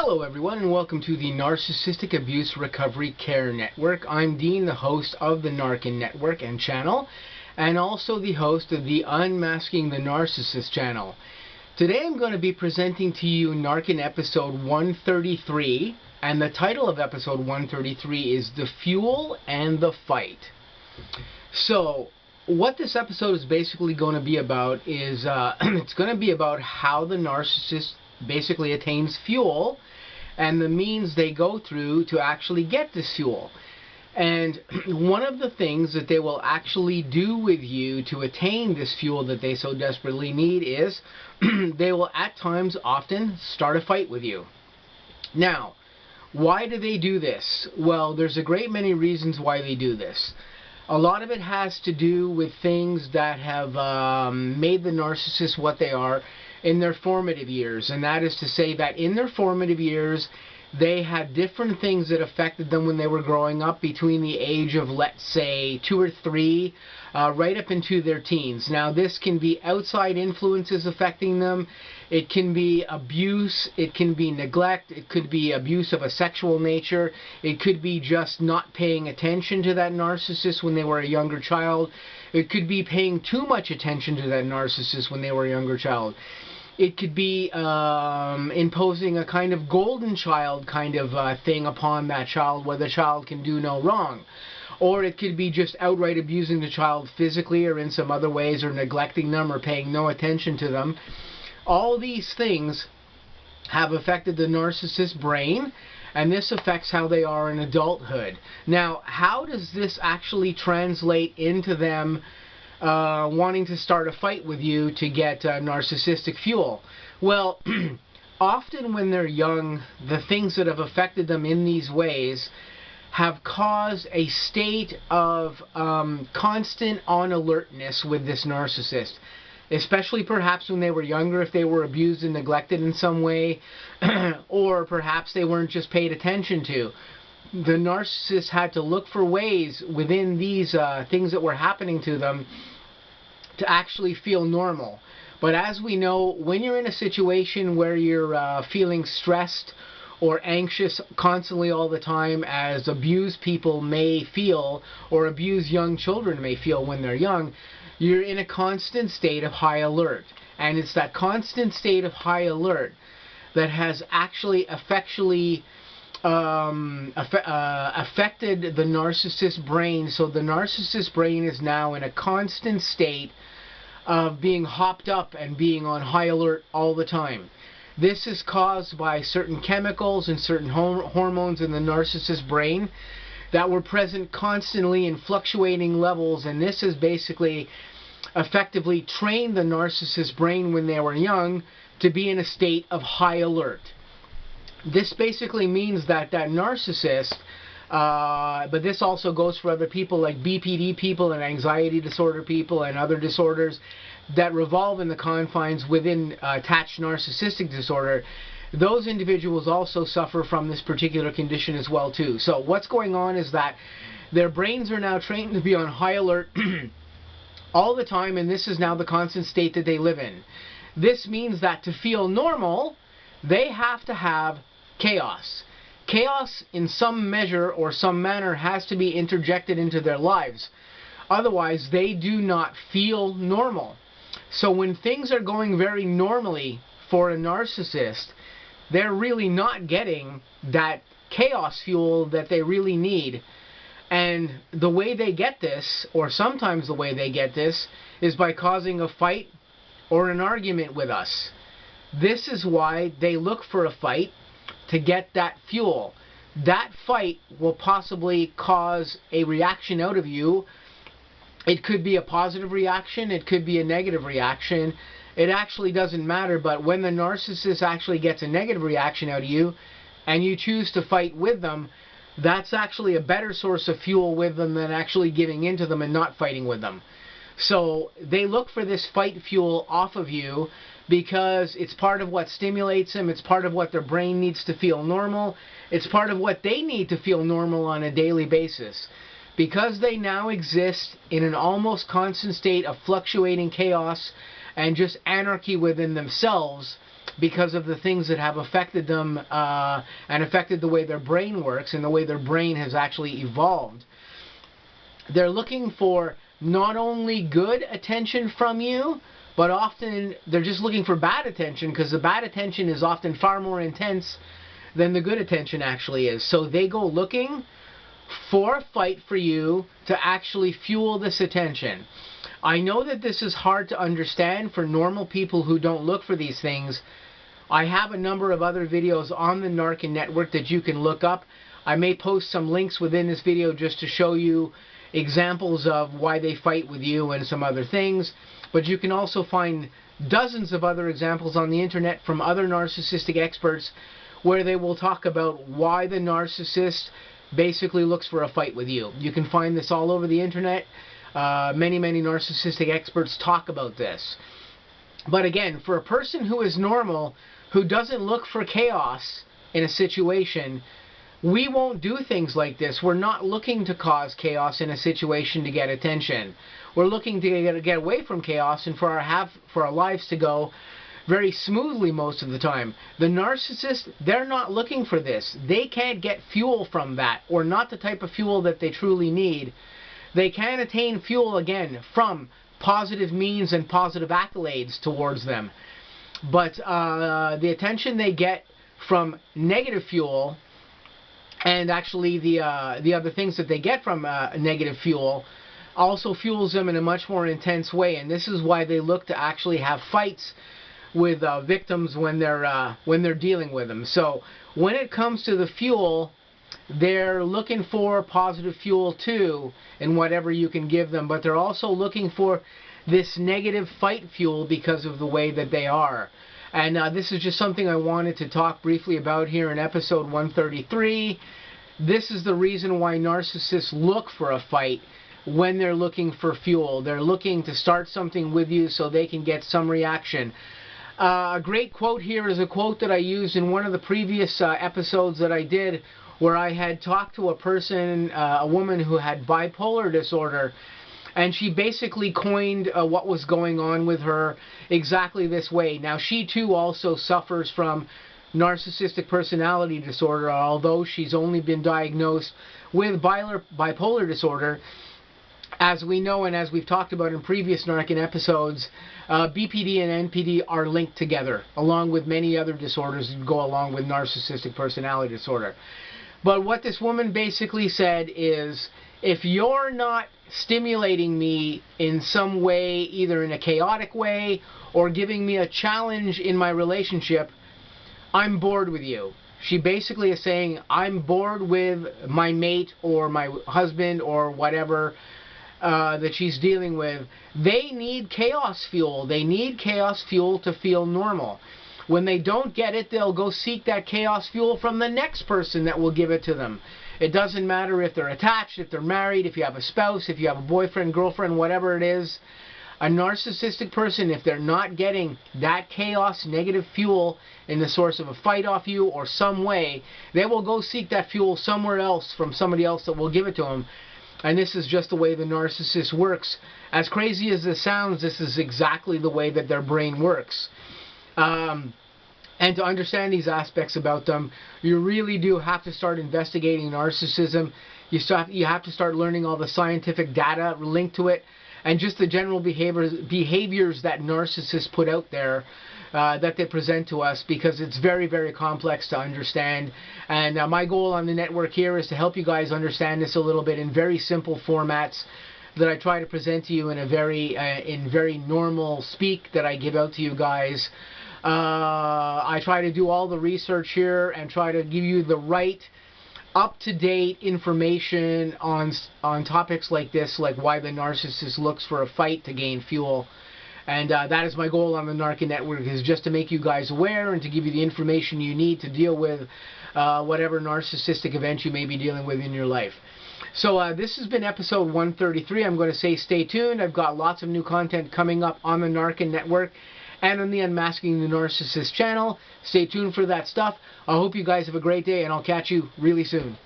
Hello everyone, and welcome to the Narcissistic Abuse Recovery Care Network. I'm Dean, the host of the N.A.R.C.N network and channel, and also the host of the Unmasking the Narcissist channel. Today I'm going to be presenting to you N.A.R.C.N episode 133, and the title of episode 133 is The Fuel and the Fight. So, what this episode is basically going to be about is, it's going to be about how the narcissist basically attains fuel and the means they go through to actually get this fuel. And one of the things that they will actually do with you to attain this fuel that they so desperately need is they will at times often start a fight with you. Now, why do they do this? Well, there's a great many reasons why they do this. A lot of it has to do with things that have made the narcissist what they are in their formative years, and that is to say that in their formative years they had different things that affected them when they were growing up between the age of, let's say, 2 or 3 right up into their teens. Now, this can be outside influences affecting them, it can be abuse, it can be neglect, it could be abuse of a sexual nature, it could be just not paying attention to that narcissist when they were a younger child, it could be paying too much attention to that narcissist when they were a younger child. It could be imposing a kind of golden child kind of thing upon that child where the child can do no wrong. Or it could be just outright abusing the child physically or in some other ways, or neglecting them or paying no attention to them. All these things have affected the narcissist's brain, and this affects how they are in adulthood. Now, how does this actually translate into them wanting to start a fight with you to get narcissistic fuel? Well, often when they're young, the things that have affected them in these ways have caused a state of constant on alertness with this narcissist. Especially perhaps when they were younger, if they were abused and neglected in some way, or perhaps they weren't just paid attention to. The narcissist had to look for ways within these things that were happening to them to actually feel normal. But as we know, when you're in a situation where you're feeling stressed or anxious constantly all the time, as abused people may feel, or abused young children may feel when they're young, you're in a constant state of high alert. And it's that constant state of high alert that has actually affected the narcissist's brain. So the narcissist's brain is now in a constant state of being hopped up and being on high alert all the time. This is caused by certain chemicals and certain hormones in the narcissist's brain that were present constantly in fluctuating levels, and this has basically effectively trained the narcissist's brain when they were young to be in a state of high alert. This basically means that that narcissist, but this also goes for other people like BPD people and anxiety disorder people and other disorders that revolve in the confines within attached narcissistic disorder. Those individuals also suffer from this particular condition as well too. So what's going on is that their brains are now trained to be on high alert all the time, and this is now the constant state that they live in. This means that to feel normal, they have to have chaos. Chaos in some measure or some manner has to be interjected into their lives. Otherwise, they do not feel normal. So when things are going very normally for a narcissist, they're really not getting that chaos fuel that they really need. And the way they get this, or sometimes the way they get this, is by causing a fight or an argument with us. This is why they look for a fight to get that fuel. That fight will possibly cause a reaction out of you. It could be a positive reaction, it could be a negative reaction. It actually doesn't matter, but when the narcissist actually gets a negative reaction out of you and you choose to fight with them, that's actually a better source of fuel with them than actually giving in to them and not fighting with them. So they look for this fight fuel off of you because it's part of what stimulates them, it's part of what their brain needs to feel normal, it's part of what they need to feel normal on a daily basis. Because they now exist in an almost constant state of fluctuating chaos and just anarchy within themselves, because of the things that have affected them and affected the way their brain works and the way their brain has actually evolved. They're looking for not only good attention from you, but often they're just looking for bad attention, because the bad attention is often far more intense than the good attention actually is. So they go looking for a fight for you to actually fuel this attention. I know that this is hard to understand for normal people who don't look for these things. I have a number of other videos on the N.A.R.C.N network that you can look up. I may post some links within this video just to show you examples of why they fight with you and some other things. But you can also find dozens of other examples on the internet from other narcissistic experts where they will talk about why the narcissist basically looks for a fight with you. You can find this all over the internet. Many narcissistic experts talk about this. But again, for a person who is normal, who doesn't look for chaos in a situation, we won't do things like this. We're not looking to cause chaos in a situation to get attention. We're looking to get away from chaos and for our lives to go very smoothly most of the time. The narcissist, they're not looking for this. They can't get fuel from that, or not the type of fuel that they truly need. They can attain fuel, again, from positive means and positive accolades towards them. But the attention they get from negative fuel, and actually the other things that they get from negative fuel, also fuels them in a much more intense way. And this is why they look to actually have fights with victims when they're dealing with them. So when it comes to the fuel, they're looking for positive fuel too in whatever you can give them, but they're also looking for this negative fight fuel because of the way that they are. And this is just something I wanted to talk briefly about here in episode 133. This is the reason why narcissists look for a fight when they're looking for fuel. They're looking to start something with you so they can get some reaction. A great quote here is a quote that I used in one of the previous episodes that I did, where I had talked to a person, a woman who had bipolar disorder, and she basically coined what was going on with her exactly this way. Now, she too also suffers from narcissistic personality disorder, although she's only been diagnosed with bipolar disorder. As we know, and as we've talked about in previous N.A.R.C.N episodes, BPD and NPD are linked together, along with many other disorders that go along with narcissistic personality disorder. But what this woman basically said is, if you're not stimulating me in some way, either in a chaotic way or giving me a challenge in my relationship, I'm bored with you. She basically is saying, I'm bored with my mate or my husband or whatever that she's dealing with. They need chaos fuel. They need chaos fuel to feel normal. When they don't get it, they'll go seek that chaos fuel from the next person that will give it to them. It doesn't matter if they're attached, if they're married, if you have a spouse, if you have a boyfriend, girlfriend, whatever it is. A narcissistic person, if they're not getting that chaos, negative fuel in the source of a fight off you or some way, they will go seek that fuel somewhere else from somebody else that will give it to them. And this is just the way the narcissist works. As crazy as this sounds, this is exactly the way that their brain works. And to understand these aspects about them, you really do have to start investigating narcissism. You have to start learning all the scientific data linked to it, and just the general behaviors that narcissists put out there, that they present to us, because it's very, very complex to understand. And my goal on the network here is to help you guys understand this a little bit in very simple formats that I try to present to you in a very normal speak that I give out to you guys. I try to do all the research here and try to give you the right up-to-date information on topics like this, like why the narcissist looks for a fight to gain fuel. And that is my goal on the N.A.R.C.N network, is just to make you guys aware and to give you the information you need to deal with whatever narcissistic event you may be dealing with in your life. So this has been episode 133. I'm going to say stay tuned. I've got lots of new content coming up on the N.A.R.C.N network and on the Unmasking the Narcissist channel. Stay tuned for that stuff. I hope you guys have a great day, and I'll catch you really soon.